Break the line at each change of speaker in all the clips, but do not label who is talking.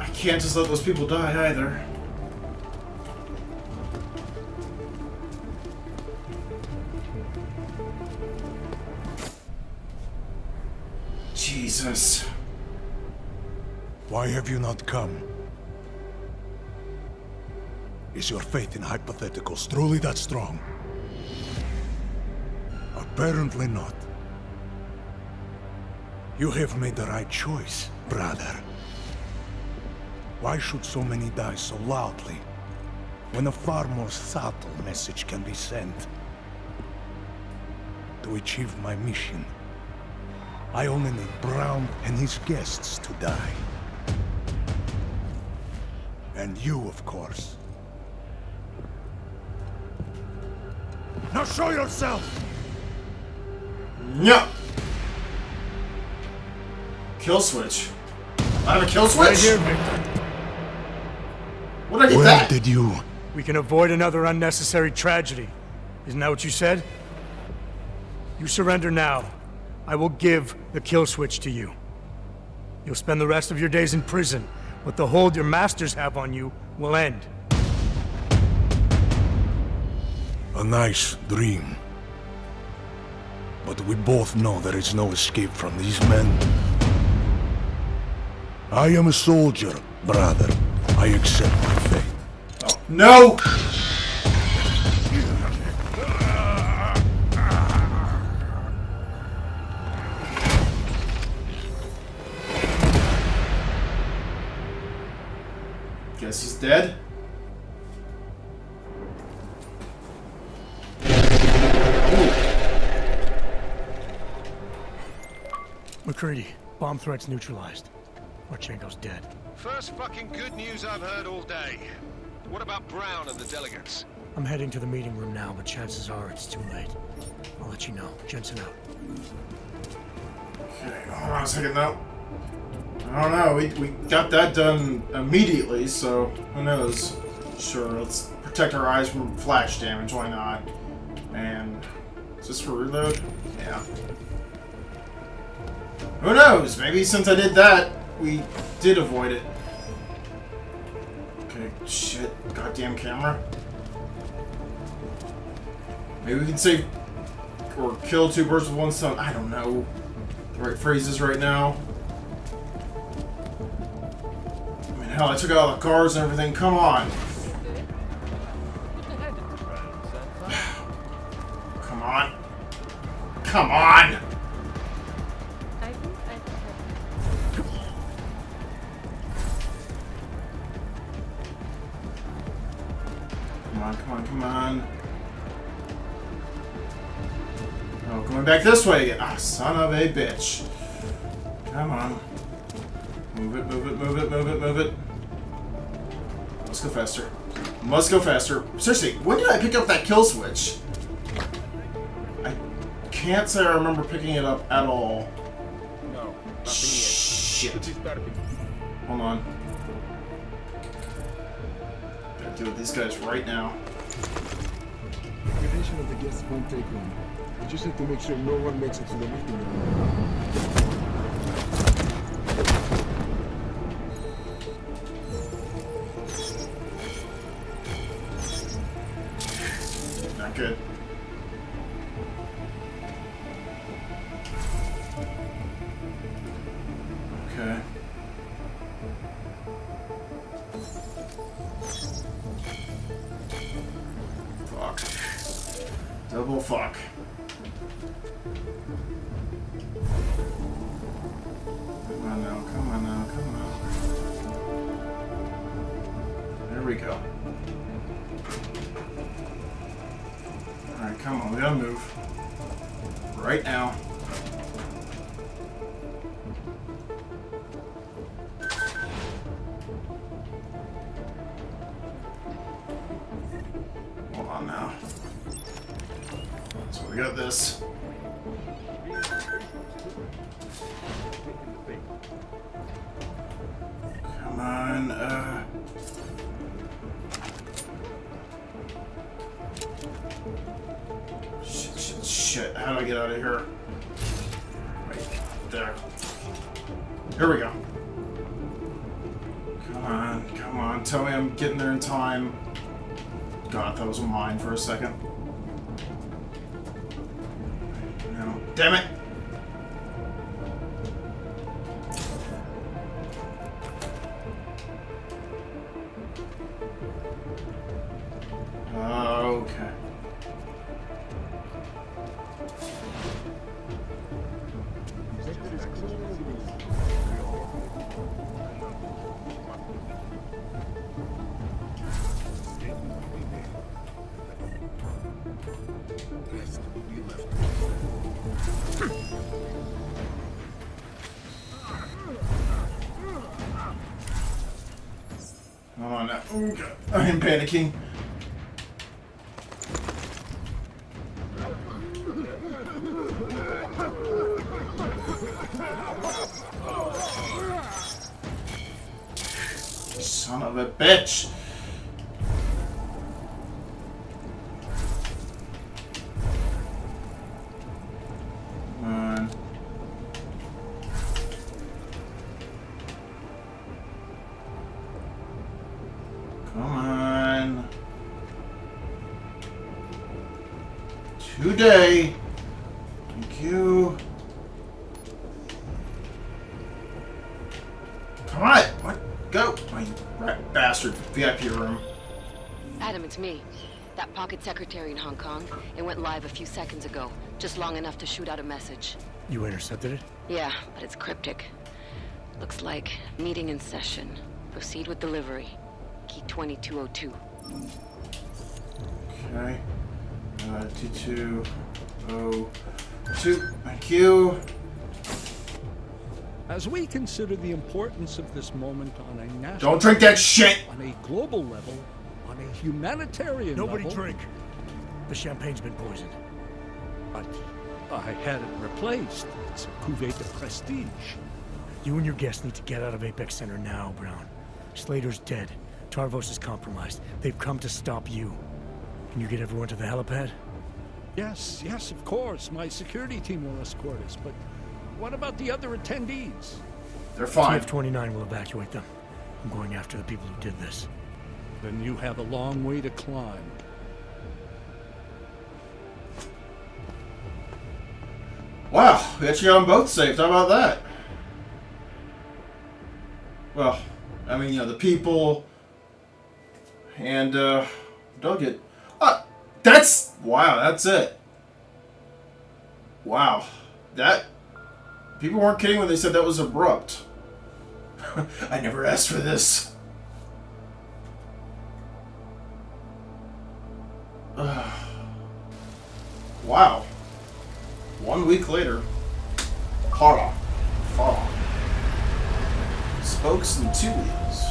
I can't just let those people die either. Jesus.
Why have you not come? Is your faith in hypotheticals truly that strong? Apparently not. You have made the right choice, brother. Why should so many die so loudly, when a far more subtle message can be sent? To achieve my mission, I only need Brown and his guests to die. And you, of course. Now show yourself!
No! Kill switch. I have a kill switch?
Right here, Victor.
What did I get
Where
that?
did you...
We can avoid another unnecessary tragedy. Isn't that what you said? You surrender now. I will give the kill switch to you. You'll spend the rest of your days in prison, but the hold your masters have on you will end.
A nice dream. But we both know there is no escape from these men. I am a soldier, brother. I accept my fate.
Oh, no! Guess he's dead.
McCready, bomb threats neutralized. Marchenko's dead.
First fucking good news I've heard all day. What about Brown and the delegates?
I'm heading to the meeting room now, but chances are it's too late. I'll let you know. Jensen out.
Okay, hold on a second though. I don't know, we got that done immediately, so who knows? Sure, let's protect our eyes from flash damage, why not? And is this for reload? Yeah. Who knows? Maybe since I did that, we did avoid it. Okay, shit. Goddamn camera. Maybe we can save or kill two birds with one stone. I don't know the right phrases right now. I mean, hell, I took out the cars and everything. Come on. Come on. Come on. Come on. Oh, going back this way again. Ah, son of a bitch. Come on. Move it, move it, move it, move it, move it. Let's go faster. Must go faster. Seriously, when did I pick up that kill switch? I can't say I remember picking it up at all.
No.
Shit. Hold on. Gotta deal with these guys right now.
Preparation of the guests won't take long. We just have to make sure no one makes it to the meeting room.
Not good. Okay. Fuck. Double fuck. Come on now, come on now, come on. There we go. Alright, come on, we gotta move. Right now. Hold on now. So we got this. Come on, Shit, how do I get out of here? Right there. Here we go. Come on, tell me I'm getting there in time. God, I thought it was a mine for a second. No, damn it! Okay. Come on now. Okay. I am panicking. Son of a bitch. Come on. Come on. Today. Thank you. Come on. What? Go. My rat bastard VIP room.
Adam, it's me. That pocket secretary in Hong Kong. It went live a few seconds ago. Just long enough to shoot out a message.
You intercepted it?
Yeah, but it's cryptic. Looks like meeting in session. Proceed with delivery. Key 2202.
Okay. 2202. Thank you.
As we consider the importance of this moment on a national,
Don't drink that shit.
on a global level, on a humanitarian
Nobody
level,
drink. The champagne's been poisoned.
But I had it replaced. It's a cuvée de prestige.
You and your guests need to get out of Apex Center now, Brown. Slater's dead. Tarvos is compromised. They've come to stop you. Can you get everyone to the helipad?
Yes, of course. My security team will escort us. But what about the other attendees?
They're fine.
TF-29 will evacuate them. I'm going after the people who did this.
Then you have a long way to climb.
Wow, we actually got them both saved. How about that? Well, I mean, the people and Doug it. That's wow. That's it. Wow, that people weren't kidding when they said that was abrupt. I never asked for this. Wow. 1 week later. Horror. Spokes and two wheels.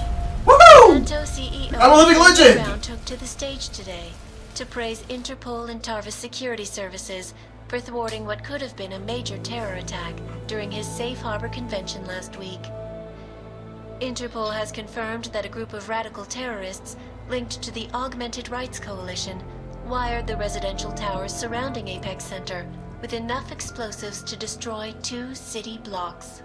Woohoo!
Santo CEO
I'm a living legend!
Brown took to the stage today to praise Interpol and Tarvis security services for thwarting what could have been a major terror attack during his safe harbor convention last week. Interpol has confirmed that a group of radical terrorists linked to the Augmented Rights Coalition wired the residential towers surrounding Apex Center with enough explosives to destroy 2 city blocks.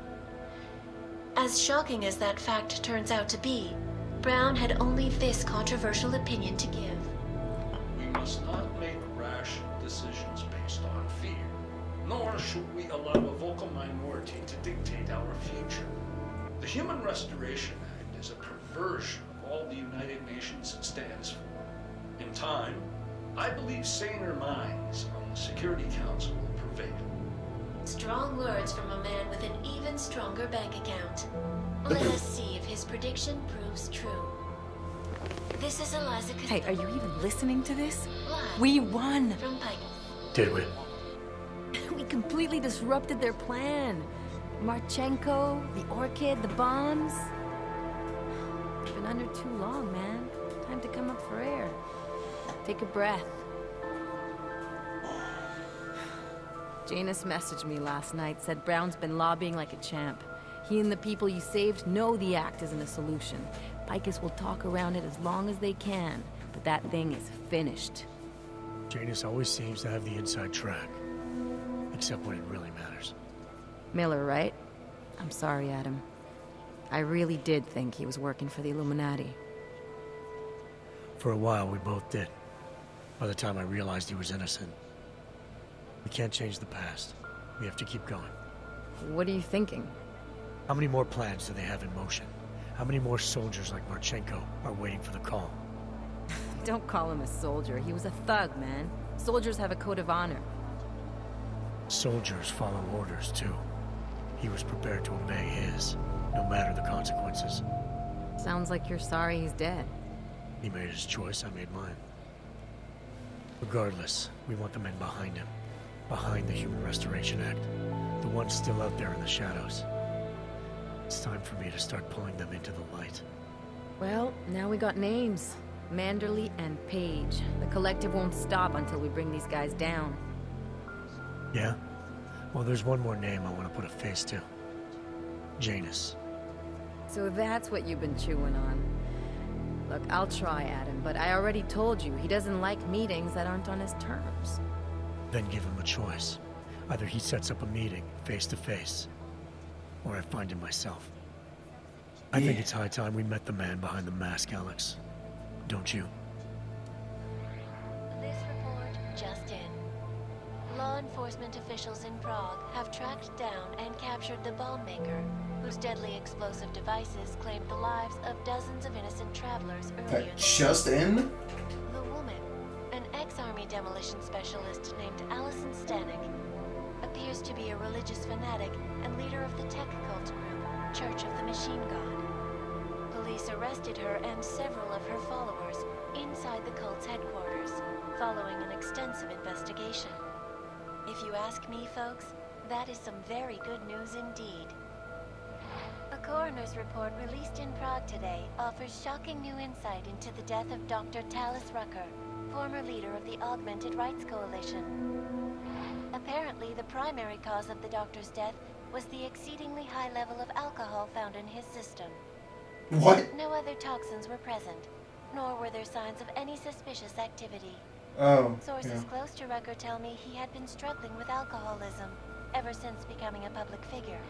As shocking as that fact turns out to be, Brown had only this controversial opinion to give.
We must not make rash decisions based on fear, nor should we allow a vocal minority to dictate our future. The Human Restoration Act is a perversion of all the United Nations stands for. In time, I believe saner minds on the Security Council will prevail.
Strong words from a man with an even stronger bank account. Let us see if his prediction proves true. This is Eliza
Hey, are you even listening to this?
Live
We won!
from Pike.
Did we?
We completely disrupted their plan. Marchenko, the Orchid, the bombs. It's been under too long, man. Time to come up for air. Take a breath. Janus messaged me last night, said Brown's been lobbying like a champ. He and the people you saved know the act isn't a solution. Picus will talk around it as long as they can, but that thing is finished.
Janus always seems to have the inside track. Except when it really matters.
Miller, right? I'm sorry, Adam. I really did think he was working for the Illuminati.
For a while, we both did. By the time I realized he was innocent. We can't change the past. We have to keep going.
What are you thinking?
How many more plans do they have in motion? How many more soldiers like Marchenko are waiting for the call?
Don't call him a soldier. He was a thug, man. Soldiers have a code of honor.
Soldiers follow orders, too. He was prepared to obey his, no matter the consequences.
Sounds like you're sorry he's dead.
He made his choice, I made mine. Regardless, we want the men behind him. Behind the Human Restoration Act. The ones still out there in the shadows. It's time for me to start pulling them into the light.
Well, now we got names. Manderley and Page. The collective won't stop until we bring these guys down.
Yeah? Well, there's one more name I want to put a face to. Janus.
So that's what you've been chewing on. Look, I'll try at him, but I already told you, he doesn't like meetings that aren't on his terms.
Then give him a choice. Either he sets up a meeting, face to face, or I find him myself. I think it's high time we met the man behind the mask, Alex. Don't you?
This report just in. Law enforcement officials in Prague have tracked down and captured the bomb maker, whose deadly explosive devices claimed the lives of dozens of innocent travelers earlier this year.
Just in?
The woman, an ex-army demolition specialist named Allison Stanek, appears to be a religious fanatic and leader of the tech cult group, Church of the Machine God. Police arrested her and several of her followers inside the cult's headquarters, following an extensive investigation. If you ask me, folks, that is some very good news indeed. A coroner's report released in Prague today offers shocking new insight into the death of Dr. Talis Rucker, former leader of the Augmented Rights Coalition. Apparently, the primary cause of the doctor's death was the exceedingly high level of alcohol found in his system.
What?
No other toxins were present, nor were there signs of any suspicious activity.
Oh,
Sources
yeah.
close to Rucker tell me he had been struggling with alcoholism ever since becoming a public figure.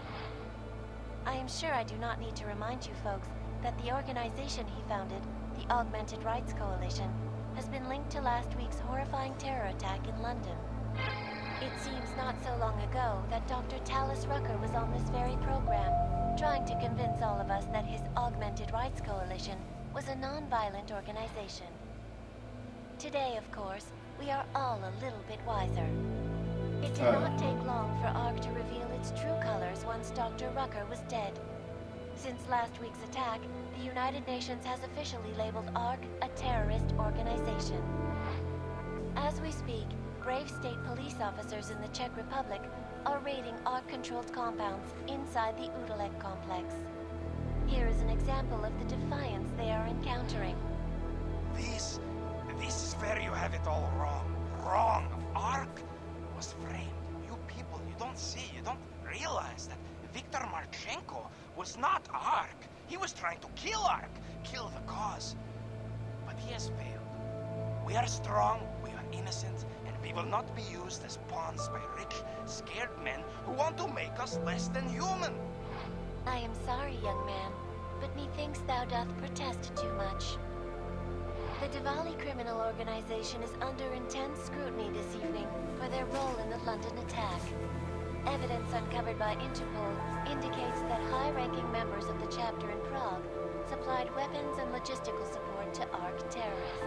I am sure I do not need to remind you folks that the organization he founded, the Augmented Rights Coalition, has been linked to last week's horrifying terror attack in London. It seems not so long ago that Dr. Talis Rucker was on this very program, trying to convince all of us that his Augmented Rights Coalition was a non-violent organization. Today, of course, we are all a little bit wiser. It did not take long for ARC to reveal its true colors once Dr. Rucker was dead. Since last week's attack, the United Nations has officially labeled ARC a terrorist organization. As we speak, brave state police officers in the Czech Republic are raiding ARC-controlled compounds inside the Udalek complex. Here is an example of the defiance they are encountering.
This is where you have it all wrong. Wrong. ARC was framed. You people, you don't see, you don't realize that Viktor Marchenko was not ARC. He was trying to kill ARC, kill the cause. But he has failed. We are strong, we are innocent, and we will not be used as pawns by rich, scared men who want to make us less than human.
I am sorry, young man, but methinks thou doth protest too much. The Diwali criminal organization is under intense scrutiny this evening for their role in the London attack. Evidence uncovered by Interpol indicates that high-ranking members of the chapter in Prague supplied weapons and logistical support to ARC terrorists.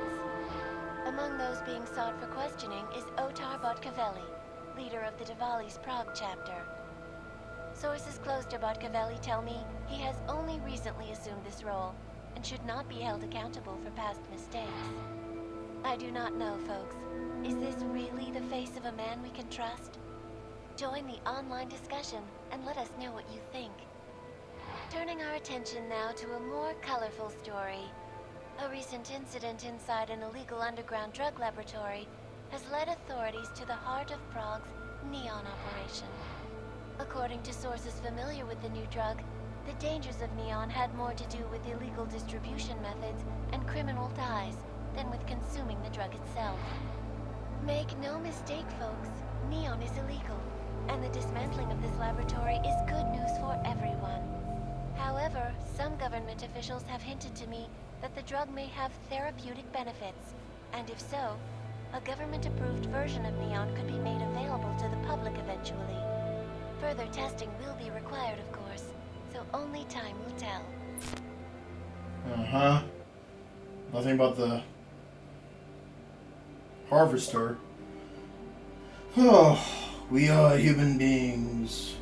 Among those being sought for questioning is Otar Botkavelli, leader of the Diwali's Prague chapter. Sources close to Botkavelli tell me he has only recently assumed this role and should not be held accountable for past mistakes. I do not know, folks. Is this really the face of a man we can trust? Join the online discussion and let us know what you think. Turning our attention now to a more colorful story. A recent incident inside an illegal underground drug laboratory has led authorities to the heart of Prague's Neon operation. According to sources familiar with the new drug, the dangers of Neon had more to do with illegal distribution methods and criminal ties than with consuming the drug itself. Make no mistake, folks, Neon is illegal, and the dismantling of this laboratory is good news for everyone. However, some government officials have hinted to me that the drug may have therapeutic benefits, and if so, a government-approved version of Neon could be made available to the public eventually. Further testing will be required, of course, so only time will tell.
Uh-huh. Nothing about the harvester. Oh, we are human beings.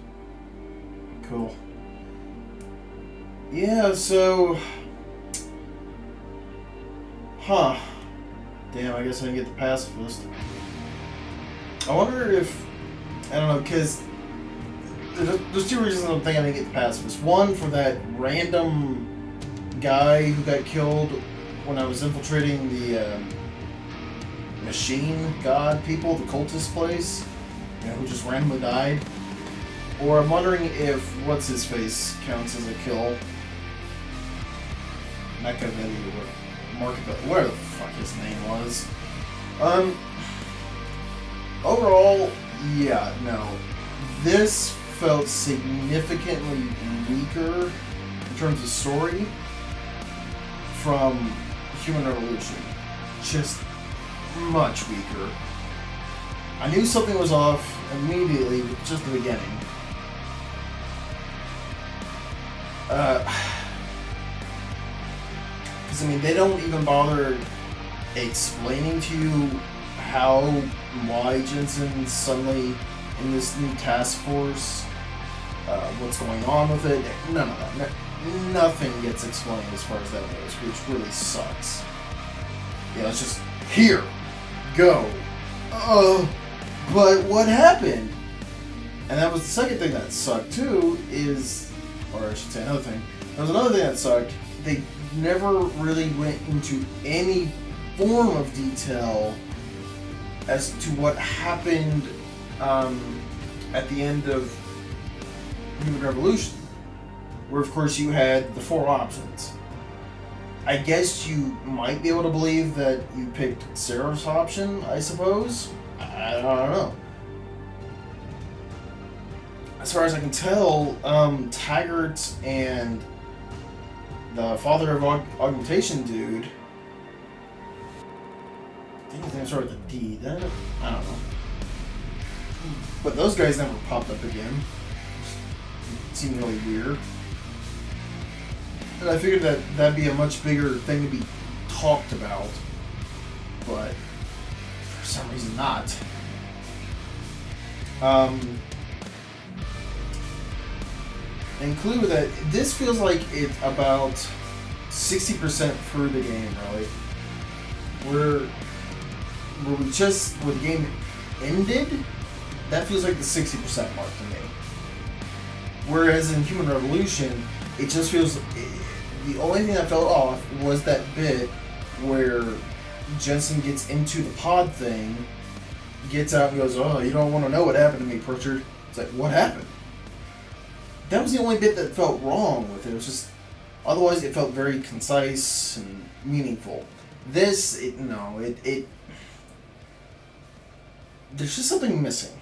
Cool. Yeah, so... Huh. Damn, I guess I didn't get the pacifist. I wonder if... I don't know, because... There's two reasons I'm thinking I didn't get the pacifist. One, for that random guy who got killed when I was infiltrating the machine god people, the cultist place, you know, who just randomly died. Or I'm wondering if what's-his-face counts as a kill. That could have been whatever the fuck his name was. Overall, yeah, no. This felt significantly weaker in terms of story from Human Revolution. Just much weaker. I knew something was off immediately with just the beginning. Because, I mean, they don't even bother explaining to you how, why Jensen's suddenly in this new task force, what's going on with it. None of that. Nothing gets explained as far as that goes, which really sucks. Yeah, it's just, here, go. But what happened? And that was the second thing that sucked too, is, or I should say another thing. There was another thing that sucked. They never really went into any form of detail as to what happened at the end of Human Revolution, where of course you had the four options. I guess you might be able to believe that you picked Sarah's option, I suppose. I don't know. As far as I can tell, Taggart and the father of augmentation dude, I think his name started with a D, didn't it? I don't know. But those guys never popped up again. It seemed really weird. And I figured that that'd be a much bigger thing to be talked about. But for some reason not. Include that this feels like it's about 60% through the game, really. Where we just, where the game ended, that feels like the 60% mark to me. Whereas in Human Revolution, it just feels, the only thing that felt off was that bit where Jensen gets into the pod thing, gets out and goes, "Oh, you don't want to know what happened to me, Pritchard." It's like, what happened? That was the only bit that felt wrong with it. It was just, otherwise it felt very concise and meaningful. This, there's just something missing.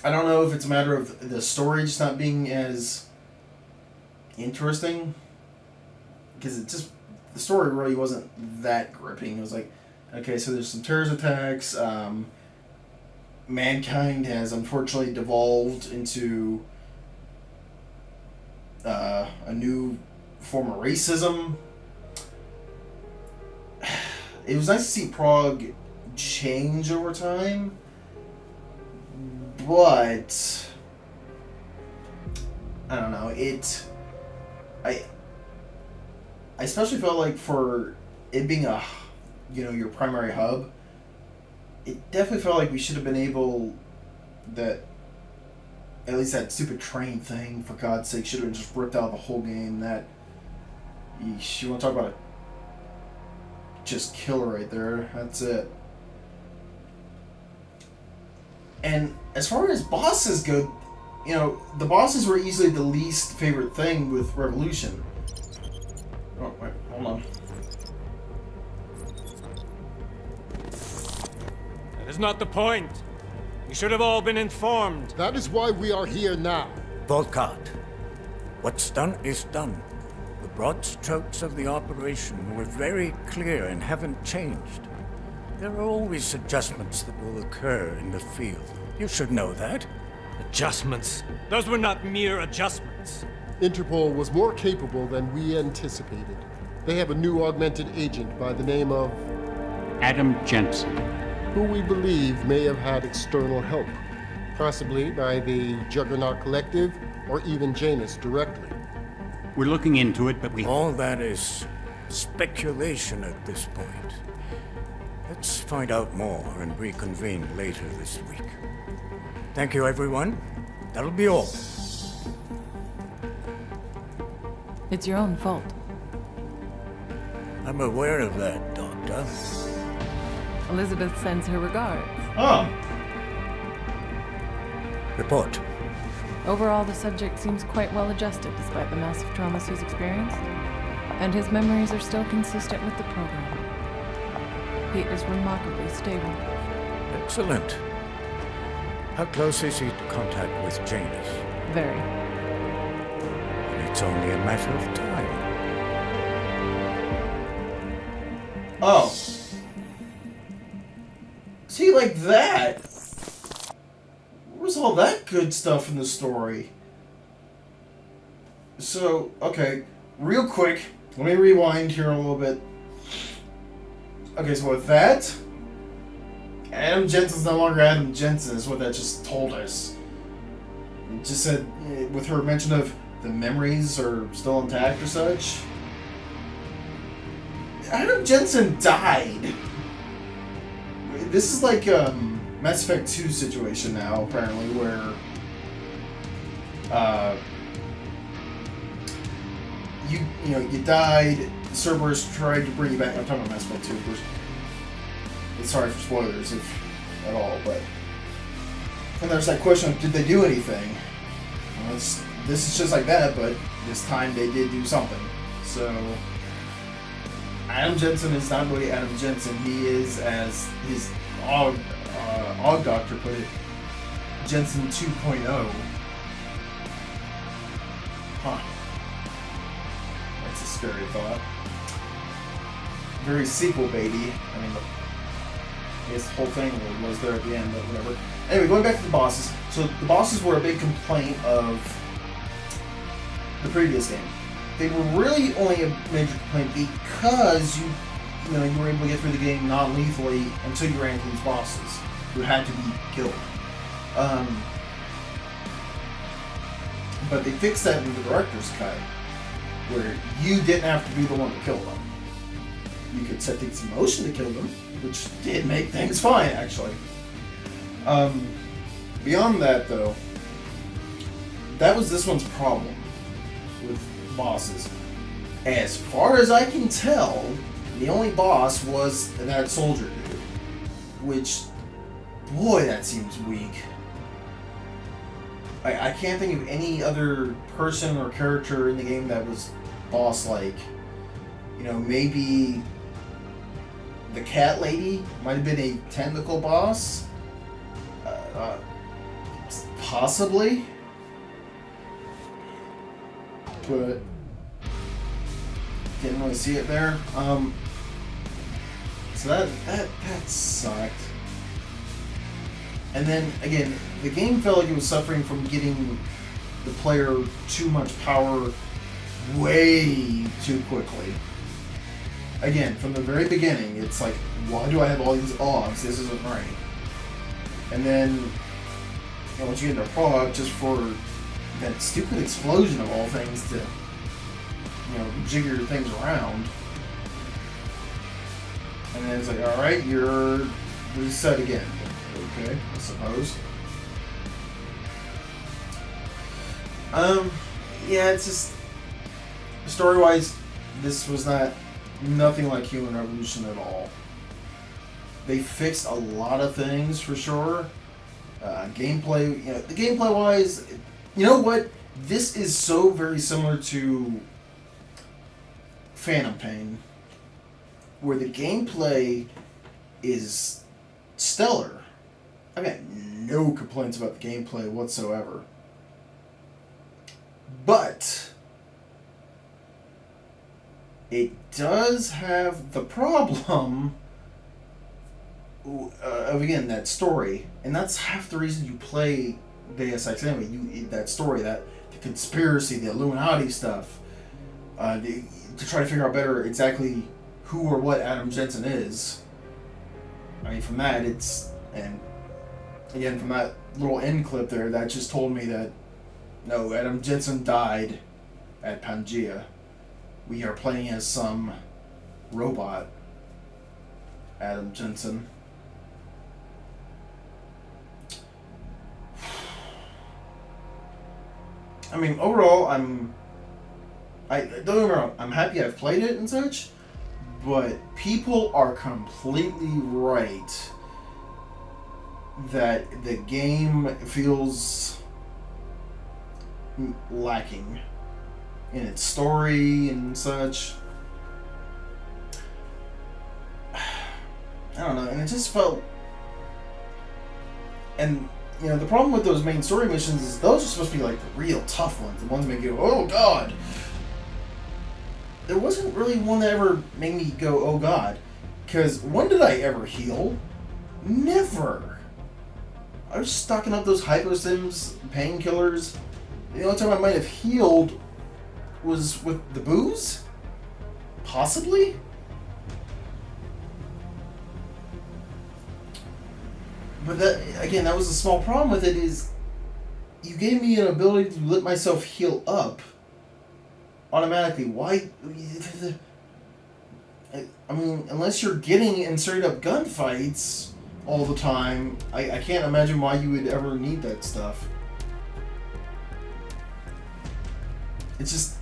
I don't know if it's a matter of the story just not being as interesting, because it just, the story really wasn't that gripping. It was like, okay, so there's some terrorist attacks, mankind has unfortunately devolved into a new form of racism. It was nice to see Prague change over time, but I don't know, I especially felt like for it being a, your primary hub, it definitely felt like we should have been able, that at least that stupid train thing, for God's sake, should have been just ripped out of the whole game. That, you want to talk about a just killer right there. That's it. And as far as bosses go, the bosses were easily the least favorite thing with Revolution. Oh, wait, hold on.
That is not the point. We should have all been informed.
That is why we are here now.
Volkart,
What's done is done. The broad strokes of the operation were very clear and haven't changed. There are always adjustments that will occur in the field. You should know that.
Adjustments? Those were not mere adjustments.
Interpol was more capable than we anticipated. They have a new augmented agent by the name of...
Adam Jensen.
Who we believe may have had external help. Possibly by the Juggernaut Collective, or even Janus directly.
We're looking into it, but we...
All that is speculation at this point. Let's find out more and reconvene later this week. Thank you, everyone. That'll be all.
It's your own fault.
I'm aware of that, Doctor.
Elizabeth sends her regards.
Oh.
Report.
Overall, the subject seems quite well adjusted despite the massive traumas he's experienced, and his memories are still consistent with the program. He is remarkably stable.
Excellent. How close is he to contact with Janus?
Very.
And it's only a matter of time.
Oh. See, like that? Where's all that good stuff in the story? So, okay, real quick, let me rewind here a little bit. Okay, so with that, Adam Jensen's no longer Adam Jensen, is what that just told us. It just said, with her mention of the memories are still intact or such. Adam Jensen died. This is like Mass Effect 2 situation now, apparently, where you died. Cerberus tried to bring you back. I'm talking about Mass Effect 2, of course. Sorry for spoilers, if at all, but and there's that question of, did they do anything? Well, this is just like that, but this time they did do something. So Adam Jensen is not really Adam Jensen. He is, as his Og Doctor put it, Jensen 2.0. Huh. That's a scary thought. Very sequel baity. I mean, I guess the whole thing was there at the end, but whatever. Anyway, going back to the bosses. So the bosses were a big complaint of the previous game. They were really only a major complaint because you were able to get through the game non-lethally until you ran into these bosses who had to be killed. But they fixed that in the director's cut, where you didn't have to be the one to kill them. You could set things in motion to kill them, which did make things fine, actually. Beyond that, though, that was this one's problem with bosses. As far as I can tell, the only boss was that soldier dude, which, boy, that seems weak. I can't think of any other person or character in the game that was boss-like. Maybe the cat lady might have been a technical boss. Possibly. But didn't really see it there. So that sucked. And then again, the game felt like it was suffering from getting the player too much power way too quickly. Again, from the very beginning, it's like, why do I have all these Augs? This isn't right. And then, once you get into Prague, just for that stupid explosion of all things to, jigger things around. And then it's like, alright, you're reset again. Okay, I suppose. Yeah, it's just, story-wise, this was nothing like Human Revolution at all. They fixed a lot of things for sure. Gameplay, the gameplay-wise, you know what? This is so very similar to Phantom Pain, where the gameplay is stellar. I got no complaints about the gameplay whatsoever. But it does have the problem of, again, that story. And that's half the reason you play Deus Ex anyway. That story, the conspiracy, the Illuminati stuff, to try to figure out better exactly who or what Adam Jensen is. I mean, from that, and again, from that little end clip there, that just told me that, no, Adam Jensen died at Pangea. We are playing as some robot Adam Jensen. I mean, overall, don't get me wrong, I'm happy I've played it and such, but people are completely right that the game feels lacking in its story and such. I don't know, and it just felt... And, you know, the problem with those main story missions is those are supposed to be like the real tough ones, the ones that make you go, oh god! There wasn't really one that ever made me go, oh god. Because when did I ever heal? Never! I was stocking up those hyposims, painkillers. The only time I might have healed was with the booze? Possibly? But that, again, that was a small problem with it, is you gave me an ability to let myself heal up automatically. Why? I mean, unless you're getting in straight up gunfights all the time, I can't imagine why you would ever need that stuff. It's just...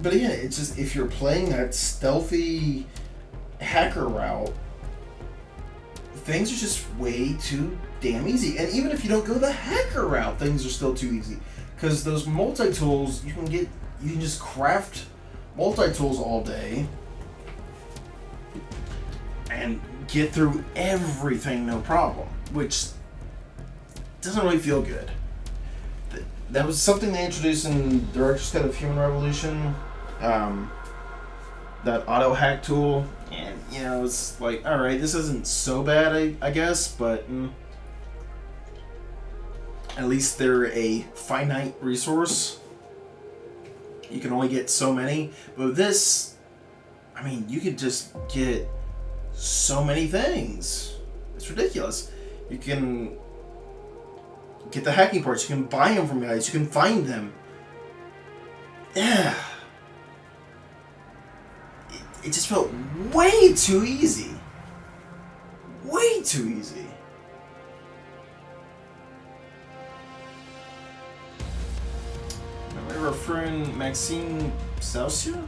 But again, it's just, if you're playing that stealthy hacker route, things are just way too damn easy. And even if you don't go the hacker route, things are still too easy. Because those multi-tools, you can just craft multi-tools all day and get through everything no problem, which doesn't really feel good. That was something they introduced in Director's Cut of Human Revolution, that auto hack tool, and you know, it's like, alright, this isn't so bad, I guess, but at least they're a finite resource. You can only get so many, but with this, I mean, you could just get so many things. It's ridiculous. You can get the hacking parts, you can buy them from guys, you can find them. Yeah. It just felt way too easy. Way too easy. Remember our friend Maxine Saucia?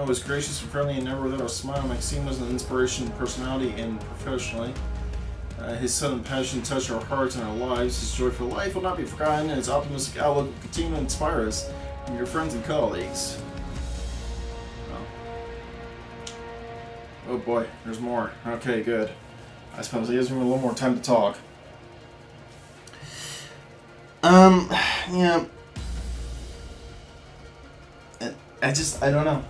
Was gracious and friendly and never without a smile. Maxime was an inspiration, personality, and professionally. His sudden passion touched our hearts and our lives. His joyful life will not be forgotten, and his optimistic outlook will continue to inspire us and your friends and colleagues. Oh boy, there's more. Okay, good. I suppose it gives me a little more time to talk. Yeah. I don't know.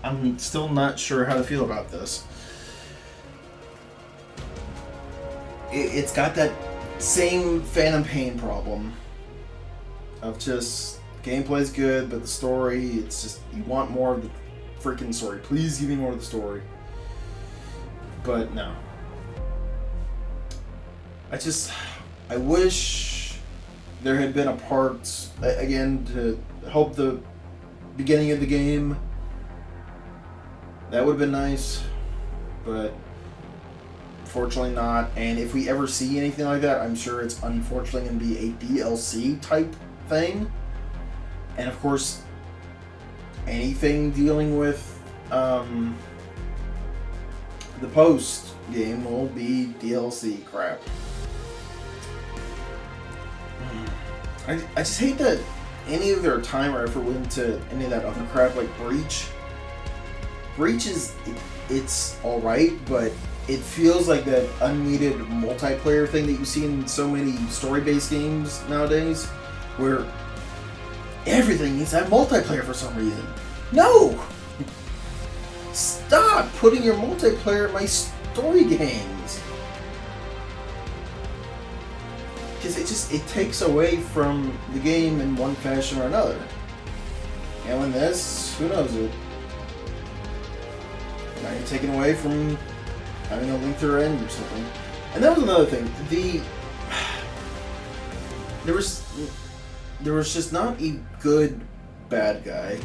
I'm still not sure how to feel about this. It's got that same Phantom Pain problem of just gameplay's good, but the story, it's just, you want more of the freaking story. Please give me more of the story. But no. I wish there had been a part, again, to help the beginning of the game. That would have been nice, but fortunately not. And if we ever see anything like that, I'm sure it's unfortunately going to be a DLC type thing. And of course, anything dealing with the post game will be DLC crap. I just hate that any of their time or effort went into any of that other crap like Breach. Breach is, it's alright, but it feels like that unneeded multiplayer thing that you see in so many story-based games nowadays, where everything needs to have multiplayer for some reason. No! Stop putting your multiplayer in my story games. Because it takes away from the game in one fashion or another. And when this, who knows it? Now you're taken away from having a link to their end or something. And that was another thing. There was just not a good bad guy.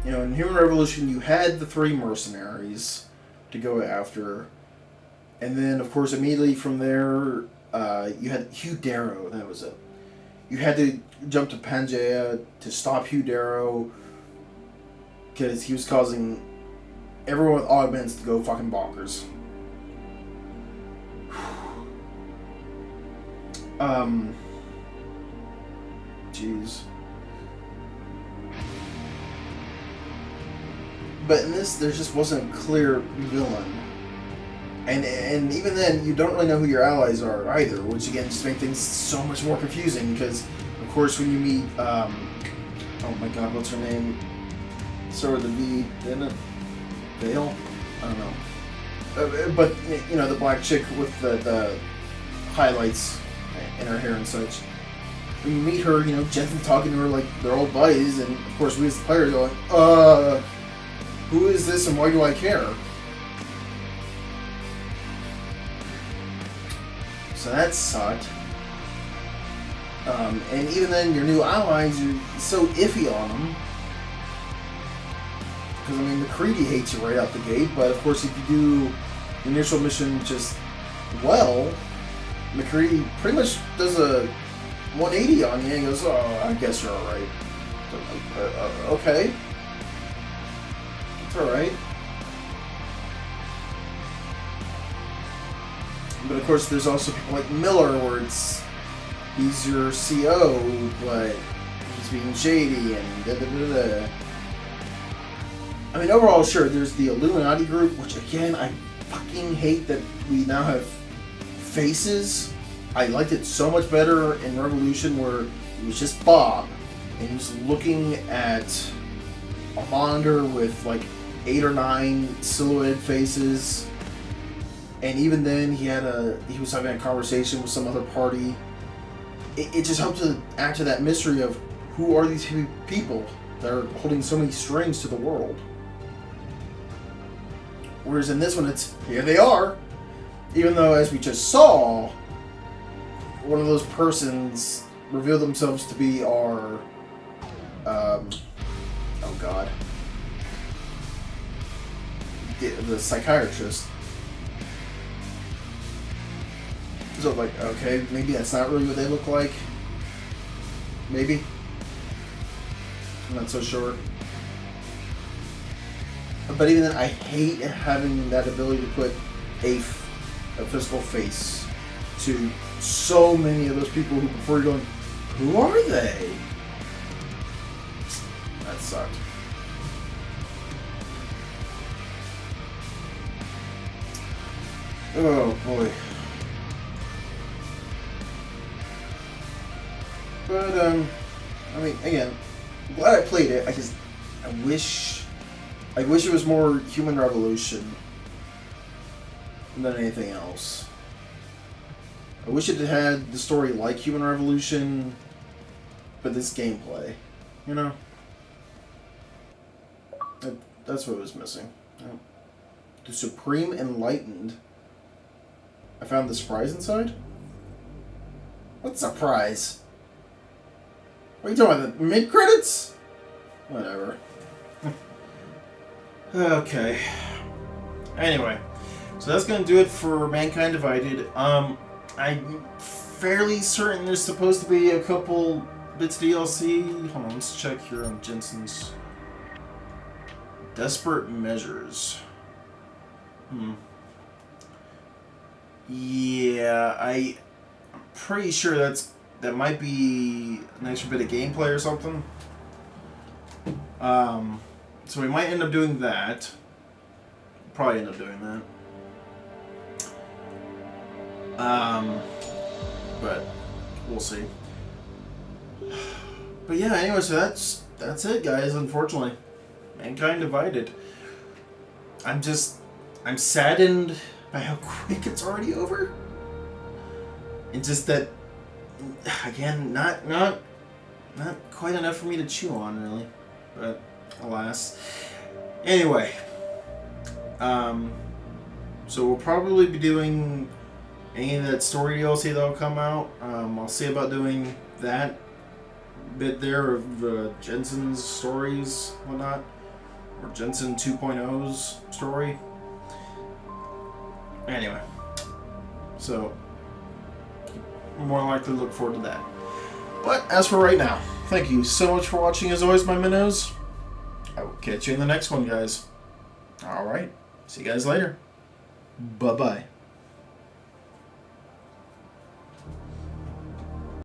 You know, in Human Revolution, you had the 3 mercenaries to go after, and then, of course, immediately from there, you had Hugh Darrow. That was it. You had to jump to Pangaea to stop Hugh Darrow because he was causing everyone with augments to go fucking bonkers. Jeez. But in this, there just wasn't a clear villain. And even then, you don't really know who your allies are either, which again just makes things so much more confusing because, of course, when you meet, oh my god, what's her name? Start with a V, didn't it? Vale? I don't know. But, you know, the black chick with the highlights in her hair and such. When you meet her, you know, Jensen talking to her like they're old buddies, and of course we as the player going, who is this and why do I care? So that sucked. And even then, your new allies, you're so iffy on them. Because, I mean, McCready hates you right out the gate, but of course if you do the initial mission just well, McCready pretty much does a 180 on you and goes, oh, I guess you're alright. Okay. It's alright. But of course there's also people like Miller where he's your CO, but he's being shady and da-da-da-da. I mean, overall, sure, there's the Illuminati group, which again, I fucking hate that we now have faces. I liked it so much better in Revolution where it was just Bob, and he was looking at a monitor with like 8 or 9 silhouetted faces, and even then he was having a conversation with some other party. It just helped to add to that mystery of who are these people that are holding so many strings to the world. Whereas in this one, it's here they are, even though as we just saw, one of those persons revealed themselves to be our, oh god, the psychiatrist. So like, okay, maybe that's not really what they look like. Maybe. I'm not so sure. But even then, I hate having that ability to put a physical face to so many of those people who before you're going, who are they? That sucked. Oh boy. But I mean, again, I'm glad I played it. I wish it was more Human Revolution than anything else. I wish it had the story like Human Revolution, but this gameplay, you know? That's what was missing. The Supreme Enlightened. I found the surprise inside? What surprise? What are you talking about, the mid-credits? Whatever. Okay. Anyway, so that's going to do it for Mankind Divided. I'm fairly certain there's supposed to be a couple bits of DLC. Hold on, let's check here on Jensen's Desperate Measures. Yeah, I'm pretty sure that might be an extra bit of gameplay or something. So we might end up doing that. Probably end up doing that. But we'll see. But yeah, anyway, so that's it, guys. Unfortunately, Mankind Divided. I'm saddened by how quick it's already over. And just that, again, not quite enough for me to chew on, really. But alas. Anyway, so we'll probably be doing any of that story DLC that'll come out. I'll see about doing that bit there of Jensen's stories, whatnot, or Jensen 2.0's story. Anyway, so more likely look forward to that. But as for right now, thank you so much for watching. As always, my minnows. I will catch you in the next one, guys. All right, see you guys later. Bye bye.